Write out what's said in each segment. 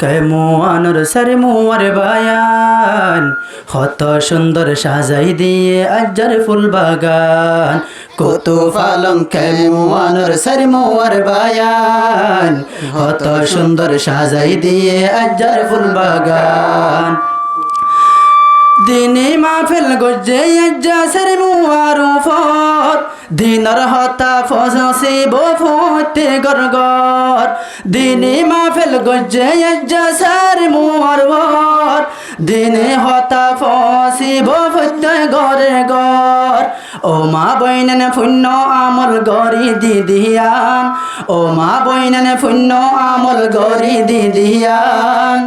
কেমন সারে মোয়ার বায়ান কত সুন্দর সাজাই দিয়ে আজ্জার ফুল বাগান কত ফালং কেমন সারে মোয়ার বায়ান কত সুন্দর সাজাই দিয়ে আজ্জার ফুল বাগান দিনে মাহফিল গজ্জে আজ্জা সারে মোয়ার উফত দিনর হতা ফসিব ফুটে গরগর দিনে মাহফিল গজ্জে আজ্জা সারে মোয়ার বর দিনে হতা ফসিব ফুটে গরে গর ও মা বইনেন পুণ্য আমল গরি দিদিয়ান ও মা বইনেন পুণ্য আমল গরি দিদিয়ান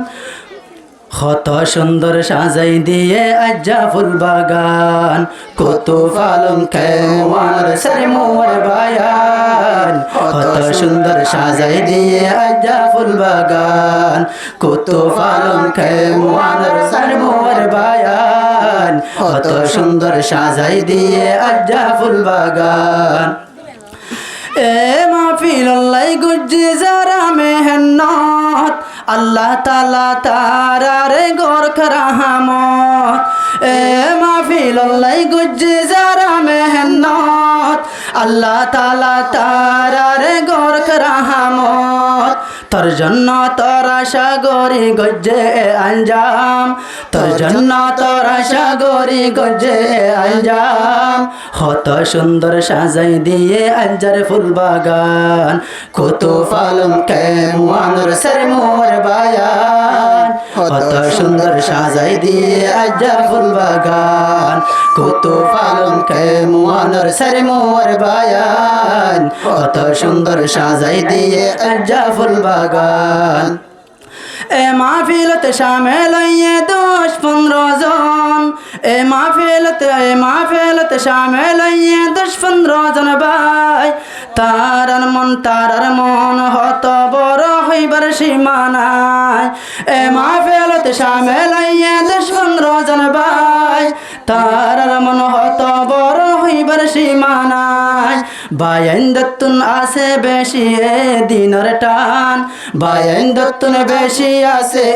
কত সুন্দর সাজাই দিয়ে আজ্জা ফুল বাগান কত ফালং কেমন সারে মোর বায়ান কত সুন্দর সাজাই দিয়ে আজ্জা ফুল বাগান কত ফালং কেমন সারে মোর বায়ান কত সুন্দর সাজাই দিয়ে আজ্জা ফুল বাগান এ মাহফিল আল্লাহ গুজ্জে যারা মেহনত আল্লাহ তাআলা তারারে গর করহামত এ মাহফিল আল্লাহ গুজ্জে যারা মেহনত আল্লাহ তাআলা তারারে গর করহামত তোর জন্য তোর আশা গরি গজ্জে আঞ্জাম তোর জন্য তোর আশা গরি গজ্জে আঞ্জাম কত সুন্দর সাজাই দিয়ে আঞ্জার ফুল বাগান কত ফালং কেমন সারে মোর বায়ান কত সুন্দর সাজাই দিয়ে আজ্জার ফুল বাগান কত ফালং কেমন সারে মোর বায়ান কত সুন্দর সাজাই দিয়ে আজ্জা ফুল বাগান এ মাহফিলতে শামিল হইয়ে 10-15 জন এ মাহফিলতে শামিল হইয়ে 10-15 জন ভাই তারার মন হত বড় হইবার সীমা নাই এ মাহফিলতে শামিল হইয়ে 10-15 জন ভাই তারার মন হত বড় হইবার সীমা নাই বায়ান দত্তুন আছে বেশি এ দিনের টান বায়ান দত্তুন বেশি আছে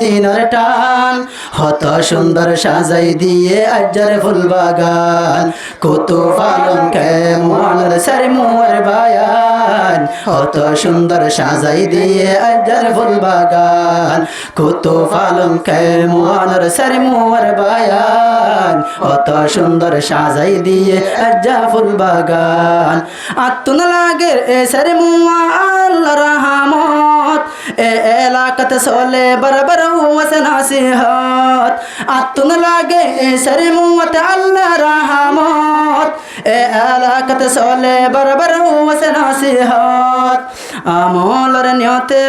দিনের টান কত সুন্দর সাজাই দিয়ে আজ্জার ফুল বাগান কত ফালং কেমন সারে মোর বায়ান কত সুন্দর সাজাই দিয়ে আজ্জার ফুল বাগান কত ফালং কেমন সারে মোর বায়ান কত সুন্দর সাজাই দিয়ে আজ্জা ফুল বাগান আত্মন লাগে এ সারে মোয়া আল্লাহ রহমত এ এলাকাতে চলে বরবর ওয়াসে নসিহত আত্মন লাগে এ সারে মোয়াতে আল্লাহ রহমত এ এলাকাতে চলে বরবর ওয়াসে নসিহত আমলর নিয়তে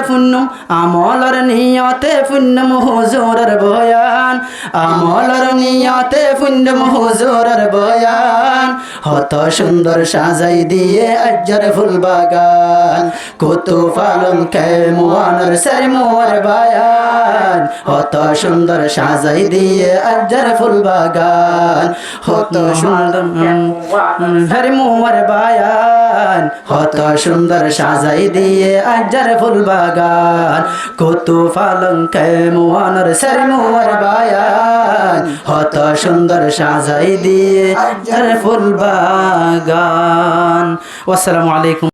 পুণ্যম হুজুরের বয়ান আমলর নিয়তে পুণ্যম হুজুরের বয়ান কত সুন্দর সাজাই দিয়ে আজ্জার ফুল বাগান কত ফালং কেমন সারে মোর বায়ান কত সুন্দর সাজাই দিয়ে আজ্জার ফুল বাগান কত সুন্দর সারে মোর বায়ান কত সুন্দর সাজাই দিয়ে আজ্জার ফুল বাগান কত ফালং কেমন সারে মোর বায়ান কত সুন্দর সাজাই দিয়ে আজ্জার ফুল বাগান। আসসালামু আলাইকুম।